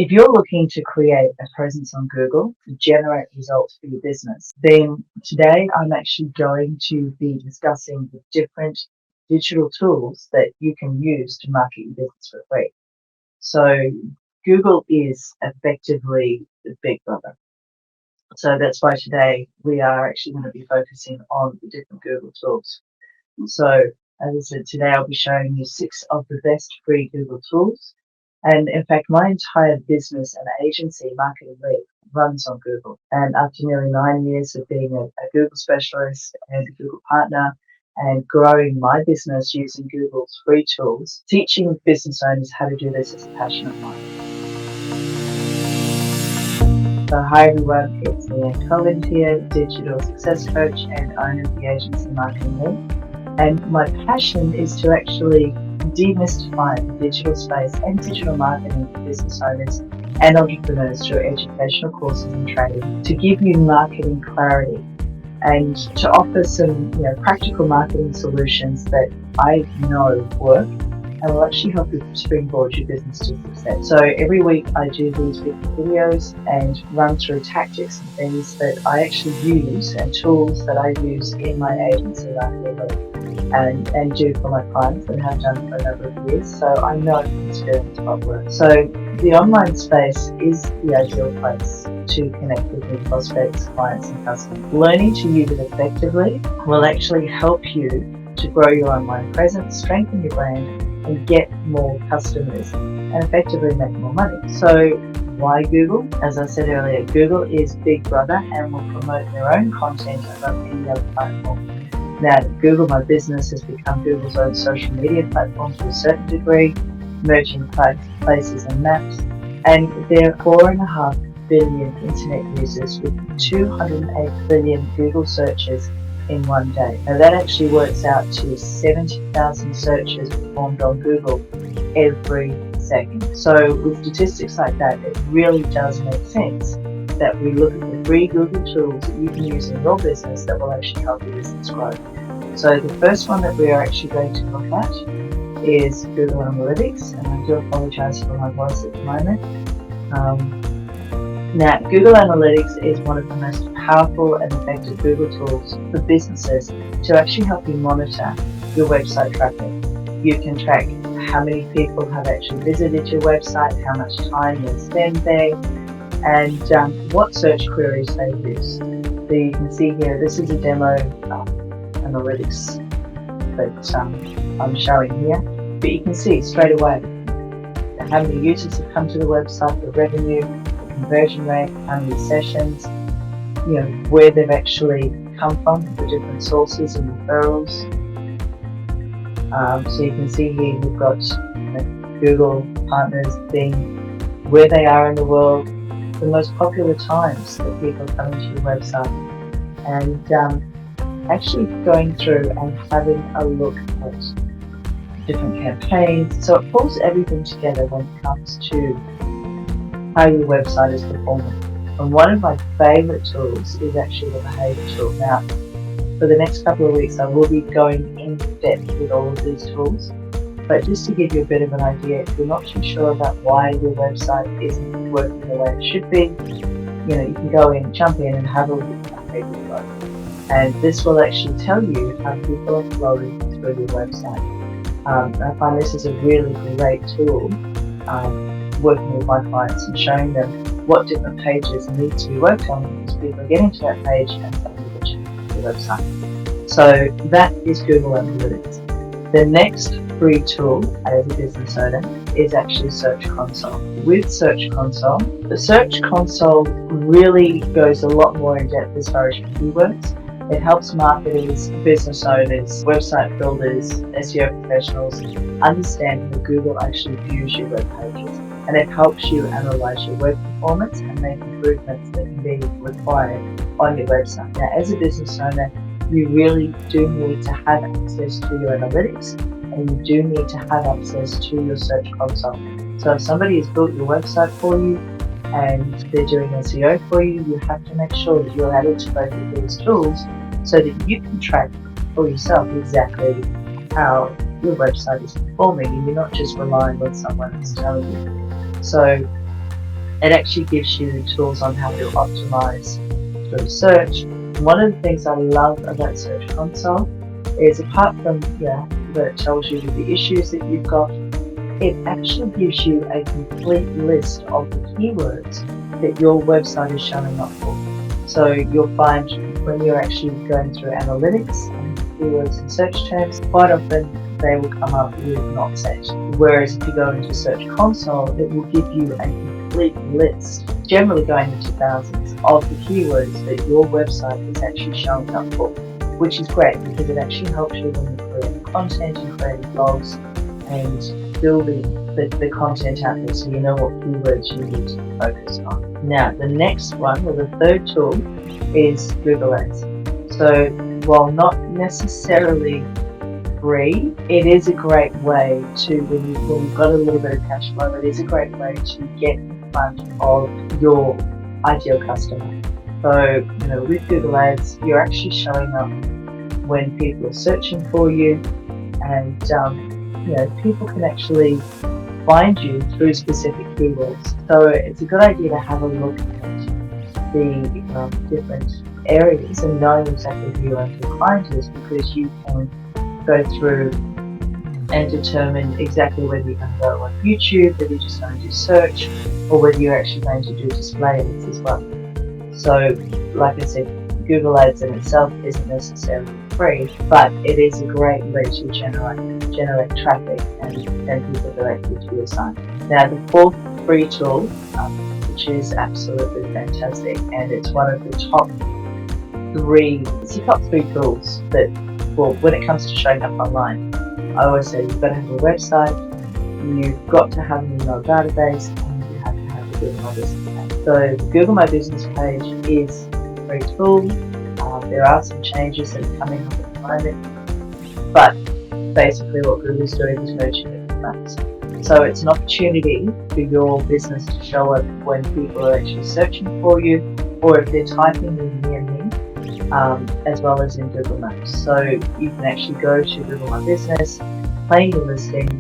If you're looking to create a presence on Google to generate results for your business, then today I'm actually going to be discussing the different digital tools that you can use to market your business for free. So Google is effectively the big brother. So that's why today we are actually going to be focusing on the different Google tools. So as I said, today I'll be showing you 6 of the best free Google tools. And in fact, my entire business and agency, Marketing Lead, runs on Google. And after nearly 9 years of being a Google specialist and a Google partner and growing my business using Google's free tools, teaching business owners how to do this is a passion of mine. So hi everyone, it's Leanne Colvin here, digital success coach and owner of the agency Marketing Lead. And my passion is to actually demystify the digital space and digital marketing for business owners and entrepreneurs through educational courses and training to give you marketing clarity and to offer some practical marketing solutions that I know work and will actually help you springboard your business to success. So every week I do these videos and run through tactics and things that I actually use and tools that I use in my agency and do for my clients and have done for a number of years. So I know from experience what works. So the online space is the ideal place to connect with new prospects, clients and customers. Learning to use it effectively will actually help you to grow your online presence, strengthen your brand, and get more customers and effectively make more money. So why Google? As I said earlier, Google is big brother and will promote their own content above any other platform. Now, Google My Business has become Google's own social media platform to a certain degree, merging places and maps, and there are 4.5 billion internet users with 208 billion Google searches in one day. Now that actually works out to 70,000 searches performed on Google every second. So with statistics like that, it really does make sense that we look at the free Google tools that you can use in your business that will actually help your business grow. So the first one that we are actually going to look at is Google Analytics, and I do apologize for my voice at the moment. Now, Google Analytics is one of the most powerful and effective Google tools for businesses to actually help you monitor your website traffic. You can track how many people have actually visited your website, how much time they spend there, and what search queries they use. So you can see here, this is a demo analytics that I'm showing here, but you can see straight away how many users have come to the website, the revenue, conversion rate, how many sessions, where they've actually come from, the different sources and referrals. So you can see here you've got Google partners being where they are in the world, the most popular times that people are coming to your website, and actually going through and having a look at different campaigns. So it pulls everything together when it comes to how your website is performing. And one of my favorite tools is actually the behavior tool. Now, for the next couple of weeks, I will be going in depth with all of these tools. But just to give you a bit of an idea, if you're not too sure about why your website isn't working the way it should be, you can go in, jump in and have a look at the behavior flow. And this will actually tell you how people are flowing through your website. I find this is a really great tool, working with my clients and showing them what different pages need to be worked on because people are getting to that page and they to the website. So that is Google Analytics. The next free tool as a business owner is actually Search Console. With Search Console, the Search Console really goes a lot more in depth as far as keywords. It helps marketers, business owners, website builders, SEO professionals understand how Google actually views your web pages. And it helps you analyze your web performance and make improvements that can be required on your website. Now, as a business owner, you really do need to have access to your analytics and you do need to have access to your Search Console. So if somebody has built your website for you and they're doing SEO for you, you have to make sure that you're added to both of these tools so that you can track for yourself exactly how your website is performing and you're not just relying on someone else telling you. So It actually gives you tools on how to optimize through search. One of the things I love about Search Console is, apart from that it tells you the issues that you've got, it actually gives you a complete list of the keywords that your website is showing up for. So you'll find when you're actually going through analytics and keywords and search terms, quite often they will come up with not set. Whereas if you go into Search Console, it will give you a complete list, generally going into thousands, of the keywords that your website is actually showing up for, which is great because it actually helps you when you're creating content and creating blogs and building the content out there, so you know what keywords you need to focus on. Now, the next one, or the third tool, is Google Ads. So while not necessarily free, it is a great way to, when you've got a little bit of cash flow, it is a great way to get in front of your ideal customer. So, with Google Ads, you're actually showing up when people are searching for you, and people can actually find you through specific keywords. So it's a good idea to have a look at the different areas and know exactly who your ideal client is, because you can go through and determine exactly whether you're going to go on YouTube, whether you're just going to do search, or whether you're actually going to do display ads as well. So, like I said, Google Ads in itself isn't necessarily free, but it is a great way to generate traffic and send people directly to your site. Now, the fourth free tool, which is absolutely fantastic, and it's one of the top three tools that, well, when it comes to showing up online, I always say you've got to have a website, you've got to have an email database, and you have to have a Google My Business page. So the Google My Business page is a free tool. There are some changes that are coming up at the moment, but basically what Google's doing is merging it with Maps. So it's an opportunity for your business to show up when people are actually searching for you, or if they're typing in near me, as well as in Google Maps. So you can actually go to Google My Business, claim your listing,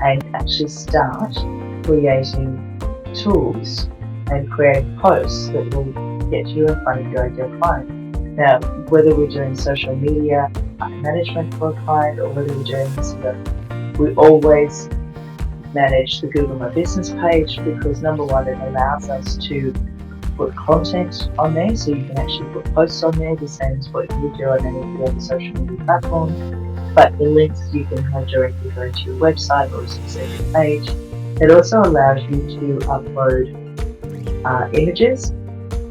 and actually start creating tools and creating posts that will get you in front of your ideal client. Now, whether we're doing social media management for a client, or whether we're doing this, we always manage the Google My Business page, because number one, it allows us to put content on there, so you can actually put posts on there, the same as what you would do on any of the other social media platforms. But the links you can have directly go to your website or a specific page. It also allows you to upload images,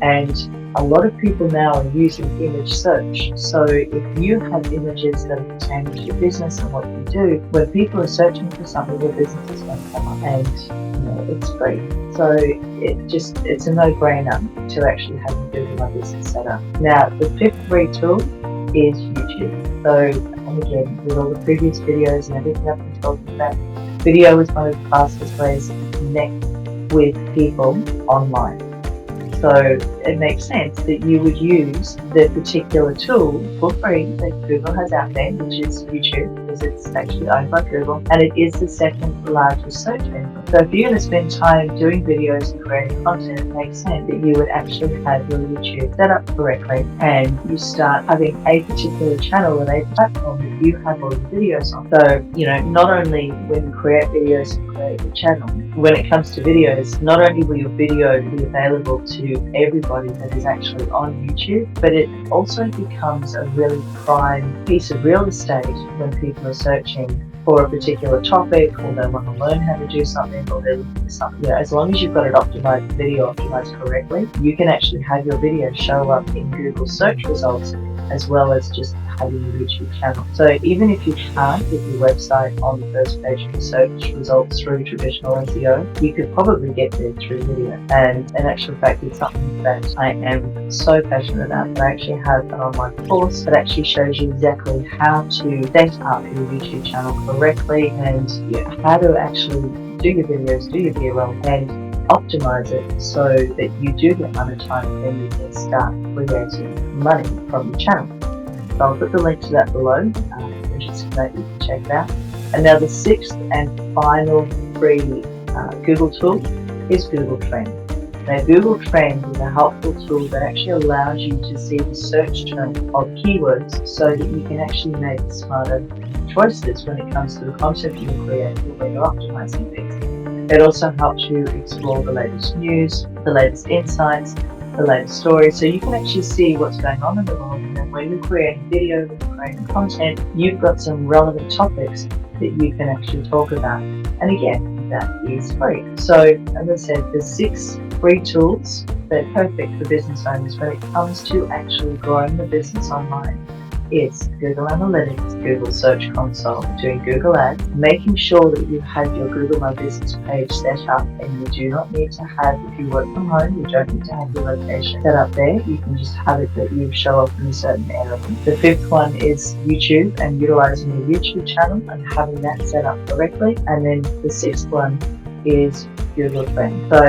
and a lot of people now are using image search. So if you have images that are pertaining to your business and what you do, when people are searching for something, your business is going to come up, and it's free. So it's a no-brainer to actually have a Google My Business set up. Now, the fifth free tool is YouTube. So, and again, with all the previous videos and everything I've been talking about, video is one of the fastest ways to connect with people online. So it makes sense that you would use the particular tool for free that Google has out there, which is YouTube, because it's actually owned by Google, and it is the second largest search engine. So if you're going to spend time doing videos and creating content, it makes sense that you would actually have your YouTube set up correctly, and you start having a particular channel and a platform that you have all your videos on. So, not only when you create videos and create your channel, when it comes to videos, not only will your video be available to everybody that is actually on YouTube, but it also becomes a really prime piece of real estate when people are searching for a particular topic, or they want to learn how to do something, or they're looking for something. As long as you've got it optimized, video optimized correctly, you can actually have your video show up in Google search results, as well as just having your YouTube channel. So even if you can't get your website on the first page of the search results through traditional SEO, you could probably get there through video. And in actual fact, it's something that I am so passionate about, that I actually have an online course that actually shows you exactly how to set up your YouTube channel correctly, and how to actually do your videos, do your B-roll, and optimize it so that you do get monetized, and you can start creating money from your channel. So I'll put the link to that below. If you're interested in that, you can check it out. And now the sixth and final free Google tool is Google Trends. Now, Google Trends is a helpful tool that actually allows you to see the search term of keywords so that you can actually make smarter choices when it comes to the content you create or when you're optimizing things. It also helps you explore the latest news, the latest insights, the latest stories, so you can actually see what's going on in the world. And then when you're creating video, when you're creating content, you've got some relevant topics that you can actually talk about. And again, that is free. So as I said, there's 6 free tools that are perfect for business owners when it comes to actually growing the business online. It's Google Analytics, Google Search Console, doing Google Ads, making sure that you have your Google My Business page set up, and you do not need to have, if you work from home, you don't need to have your location set up there. You can just have it that you show up in a certain area. The 5th one is YouTube and utilizing your YouTube channel and having that set up correctly. And then the 6th one is Google Trends. So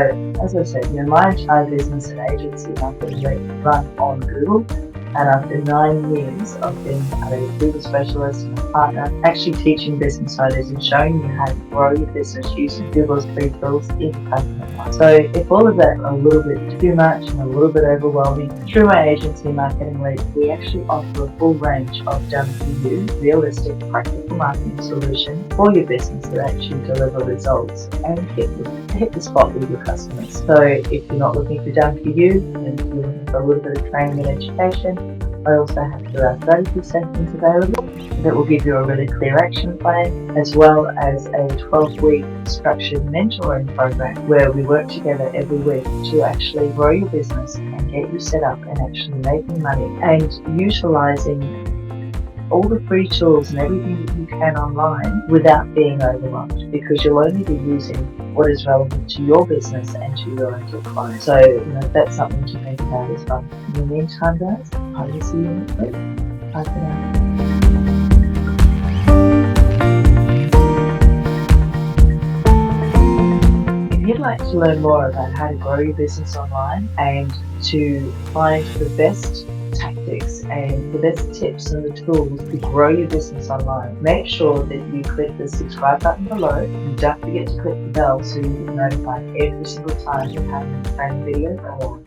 as I said, my entire business and agency I've been run on Google. And after 9 years, I've been a Google specialist and a partner, actually teaching business owners and showing you how to grow your business using Google's free tools in customer life. So if all of that are a little bit too much and a little bit overwhelming, through my agency Marketing Lead, we actually offer a full range of done-for-you, realistic, practical marketing solutions for your business that actually deliver results and hit the spot with your customers. So if you're not looking for done-for-you, and you're looking for a little bit of training and education, I also have around 32 sessions available that will give you a really clear action plan, as well as a 12-week structured mentoring program where we work together every week to actually grow your business and get you set up and actually making money and utilizing all the free tools and everything that you can online without being overwhelmed, because you'll only be using what is relevant to your business and to your ideal client. So that's something to think about as well. In the meantime, guys, I will see you next week. Bye for now. If you'd like to learn more about how to grow your business online and to find the best tactics and the best tips and the tools to grow your business online, make sure that you click the subscribe button below, and don't forget to click the bell so you get notified every single time you have a brand new video go on.